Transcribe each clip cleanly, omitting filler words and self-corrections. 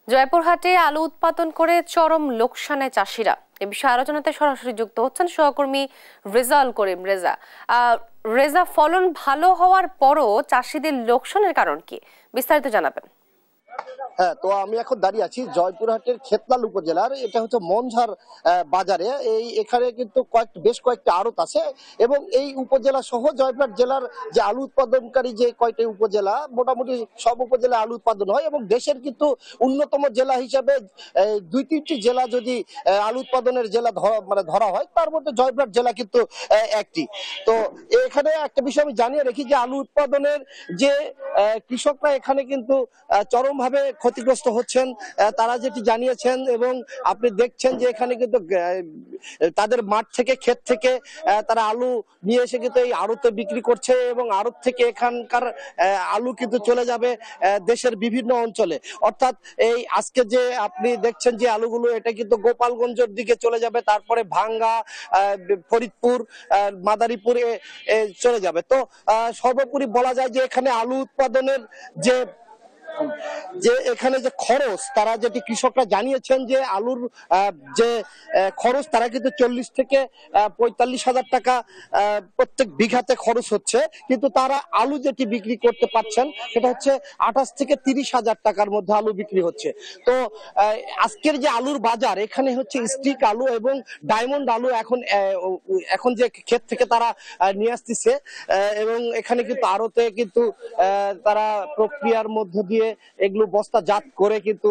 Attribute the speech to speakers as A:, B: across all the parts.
A: জয়পুরহাটে আলু উৎপাদন করে চরম লোকসানে চাষিরা। এ বিষয়ে আলোচনাতে সরাসরি যুক্ত হচ্ছেন সহকর্মী রেজাউল করিম। রেজা, ফলন ভালো হওয়ার পরও চাষিদের লোকসানের কারণ কি, বিস্তারিত জানাবেন।
B: হ্যাঁ, তো আমি এখন দাঁড়িয়ে আছি জয়পুরহাটের খেতলাল উপজেলার, এটা হচ্ছে মনঝার বাজারে। এখানে কিন্তু বেশ কয়েকটি আড়ত আছে এবং এই উপজেলা সহ জয়পুরহাট জেলার যে আলু উৎপাদনকারী যে কয়টি উপজেলা, মোটামুটি সব উপজেলা আলু উৎপাদন হয় এবং দেশের কিন্তু অন্যতম জেলা হিসাবে 2-3টি জেলা যদি আলু উৎপাদনের জেলা ধরা হয়, তার মধ্যে জয়পুরহাট জেলা কিন্তু একটি। তো এখানে একটা বিষয় আমি জানিয়ে রাখি যে আলু উৎপাদনের যে কৃষকরা এখানে কিন্তু চরমভাবে ক্ষতিগ্রস্ত হচ্ছেন, তারা যেটি জানিয়েছেন। এবং আপনি দেখছেন যে এখানে কিন্তু তাদের মাঠ থেকে, ক্ষেত থেকে তারা আলু নিয়ে এসে কিন্তু এই আড়তে বিক্রি করছে এবং আড়ত থেকে এখানকার আলু কিন্তু চলে যাবে দেশের বিভিন্ন অঞ্চলে। অর্থাৎ এই আজকে যে আপনি দেখছেন যে আলুগুলো, এটা কিন্তু গোপালগঞ্জের দিকে চলে যাবে, তারপরে ভাঙ্গা, ফরিদপুর, মাদারীপুরে চলে যাবে। তো সর্বোপরি বলা যায় যে এখানে আলু উৎপাদনের যে এখানে যে খরচ, তারা যেটি কৃষকরা জানিয়েছেন যে আলুর যে খরচ, তারা কিন্তু 40 থেকে 45,000 টাকা প্রত্যেক বিঘাতে খরচ হচ্ছে, কিন্তু তারা আলু যেটি বিক্রি করতে পারছেন সেটা হচ্ছে 28 থেকে 30,000 টাকার মধ্যে আলু বিক্রি হচ্ছে। তো আজকের যে আলুর বাজার, এখানে হচ্ছে স্টিক আলু এবং ডায়মন্ড আলু এখন যে ক্ষেত থেকে তারা নিয়ে আসতেছে এবং এখানে কিন্তু আড়তে কিন্তু তারা প্রক্রিয়ার মধ্য দিয়ে এগুলো বস্তাজাত করে কিন্তু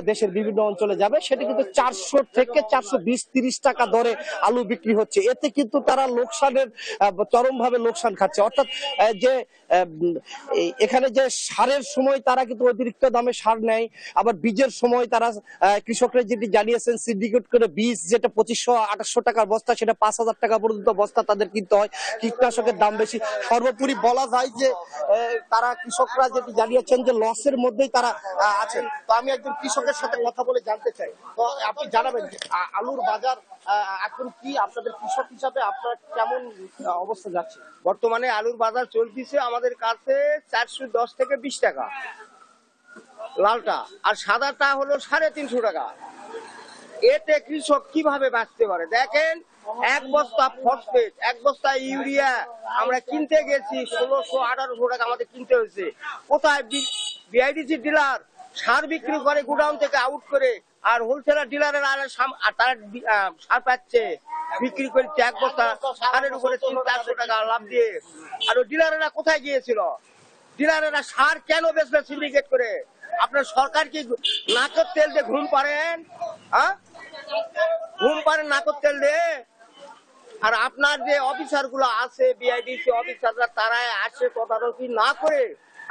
B: দেশের বিভিন্ন অঞ্চলে যাবে। সেটা কিন্তু 400 থেকে 420-30 টাকা দরে আলু বিক্রি হচ্ছে। এতে কিন্তু তারা লোকসানের চরমভাবে লোকসান খাচ্ছে। অর্থাৎ যে এখানে যে সারের সময় তারা কিন্তু অতিরিক্ত দামে সার নেয়, আবার বীজের সময় তারা কৃষকরা যেটি জানিয়েছেন সিন্ডিকেট করে বীজ, যেটা 2500-2800 টাকার বস্তা, সেটা 5,000 টাকা পর্যন্ত বস্তা তাদের কিনতে হয়। কীটনাশকের দাম বেশি। সর্বোপরি বলা যায় যে তারা কৃষকরা যেটি জানিয়েছেন যে লসের মধ্যেই তারা আছেন। তো আমি একজন কৃষকের সাথে কথা বলে জানতে চাই, তো আপনি জানাবেন যে আলুর বাজার এখন কি, আপনাদের কৃষক হিসাবে আপনার কেমন অবস্থা যাচ্ছে?
C: বর্তমানে আলুর বাজার চলতেছে আমাদের কাছে 410 থেকে 20 টাকা লালটা, আর সাদাটা হলো 350 টাকা। এতে কৃষক কিভাবে বাঁচতে পারে? দেখেন, এক বস্তা ফসফেট, এক বস্তা ইউরিয়া আমরা কিনতে গেছি 1600-1800 টাকা আমাদের কিনতে হয়েছে। কোথায় বিআইডিসি ডিলার সার বিক্রি করে গোডাউন থেকে আউট করে, আর হোলসেলার ডিলারের তারা সার পাচ্ছে, বিক্রি করছে এক বস্তা সারের উপরে 300-400 টাকা লাভ দিয়ে। আর ওই ডিলারেরা কোথায় গিয়েছিল? ডিলারেরা সার কেন বেচবে সিন্ডিকেট করে? আপনার সরকার কি নাকের তেল দিয়ে ঘুম পারেন? ঘুম পারেন নাকের তেল দিয়ে? আর আপনার যে অফিসার গুলো আছে, বিআইডিসি অফিসাররা, তারা আসে তদারকি না করে,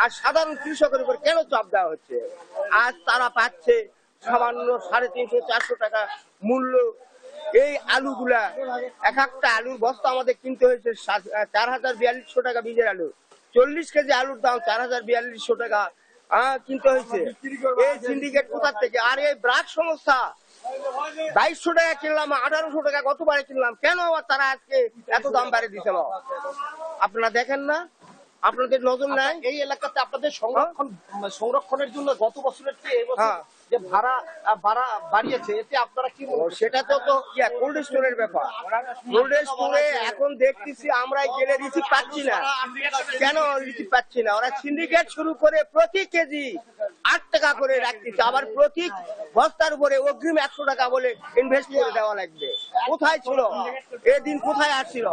C: আর সাধারণ কৃষকের উপর কেন চাপ দেওয়া হচ্ছে? আজ তারা পাচ্ছে সামান্য 350-400 টাকা মূল্য। এই আলুগুলা, এক একটা আলুর বস্তা আমাদের কিনতে হয়েছে 4,042 টাকা বীজের আলু। 40 কেজি আলুর দাম 4,042 টাকা কিনতে হয়েছে। এই সিন্ডিকেট কোথার থেকে? আর এই ব্রাক সংস্থা 2200 টাকা কিনলাম, 1800 টাকা গতবারে কিনলাম, কেন আবার তারা আজকে এত দাম বাড়িয়ে দিতে? আপনারা দেখেন না? আপনাদের নজর নাই?
B: এই এলাকাতে আপনাদের সংরক্ষণের জন্য গত বছরের চেয়ে এই বছর যে ভাড়া বাড়িয়েছে, এতে আপনারা কি?
C: সেটা তো কোল্ড স্টোরের ব্যাপার। কোল্ড স্টোরে এখন দেখতেছি আমরা গেলে রিসিভ পাচ্ছি না। কেন রিসিভ পাচ্ছি না? ওরা সিন্ডিকেট শুরু করে প্রতি কেজি 8 টাকা করে রাখতেছে, আবার প্রতি বস্তার উপরে অগ্রিম 100 টাকা বলে ইনভেস্ট করে দেওয়া লাগবে। কোথায় ছিল এদিন? কোথায় আসছিল?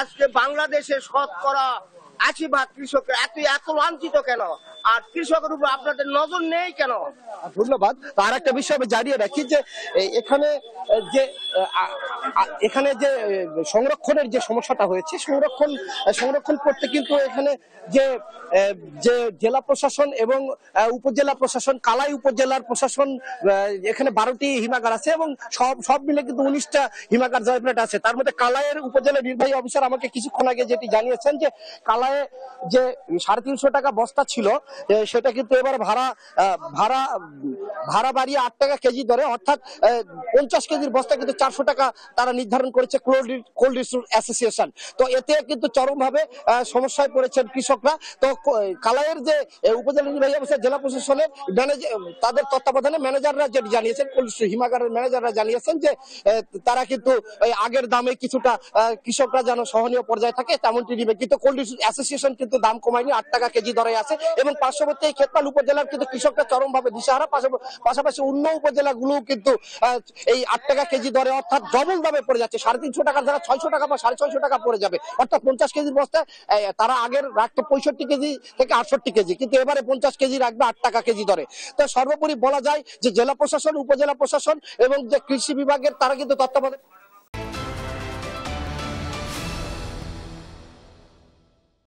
C: আজকে বাংলাদেশের শতকরা 80% কৃষকের এত লাঞ্ছিত কেন? আর কৃষকের উপর আপনাদের নজর নেই কেন?
B: ধন্যবাদ। আর একটা বিষয় আমি জানিয়ে রাখি যে এখানে যে সংরক্ষণের যে সমস্যাটা হয়েছে, সংরক্ষণ করতে কিন্তু এখানে যে জেলা প্রশাসন এবং উপজেলা প্রশাসন, কালাই উপজেলার প্রশাসন, এখানে 12টি হিমাগার আছে এবং সব মিলে কিন্তু 19টা হিমাগার জয়পুরহাটে আছে। তার মধ্যে কালাইয়ের উপজেলা নির্বাহী অফিসার আমাকে কিছুক্ষণ আগে যেটি জানিয়েছেন যে কালাইয়ে যে 350 টাকা বস্তা ছিল, সেটা কিন্তু এবার ভাড়া ভাড়া বাড়িয়ে 8 টাকা কেজি দরে, অর্থাৎ 50 কেজির বস্তা কিন্তু 400 টাকা তারা নির্ধারণ করেছে কোল্ড স্টোর অ্যাসোসিয়েশন। তো এতে কিন্তু চরমভাবে সমস্যায় পড়েছেন কৃষকরা। তো কালাইয়ের যে উপজেলা নির্বাহী অফিসার, জেলা প্রশাসনের তাদের তত্ত্বাবধানে ম্যানেজাররা যেটি জানিয়েছেন, কোল্ড স্টোর হিমাগারের ম্যানেজাররা জানিয়েছেন যে তারা কিন্তু আগের দামে কিছুটা কৃষকরা যেন সহনীয় পর্যায়ে থাকে তেমনটি নিবে, কিন্তু কোল্ড স্টোর অ্যাসোসিয়েশন কিন্তু দাম কমায়নি, 8 টাকা কেজি দরে আছে। এবং পার্শ্ববর্তী এই ক্ষেতপাল উপজেলার কিন্তু কৃষকরা চরমভাবে দিশাহারা। পাশাপাশি অন্য উপজেলাগুলো কিন্তু এই 8 টাকা কেজি দরে অর্থাৎ ডবল দামে পড়ে যাচ্ছে। 350 টাকার দ্বারা 600 টাকা বা 650 টাকা পড়ে যাবে, অর্থাৎ 50 কেজির বস্তায় তারা আগের রাখতো 65 কেজি থেকে 68 কেজি, কিন্তু এবারে 50 কেজি রাখবে 8 টাকা কেজি দরে। তো সর্বোপরি বলা যায় যে জেলা প্রশাসন, উপজেলা প্রশাসন এবং যে কৃষি বিভাগের তারা কিন্তু তত্ত্বাবধান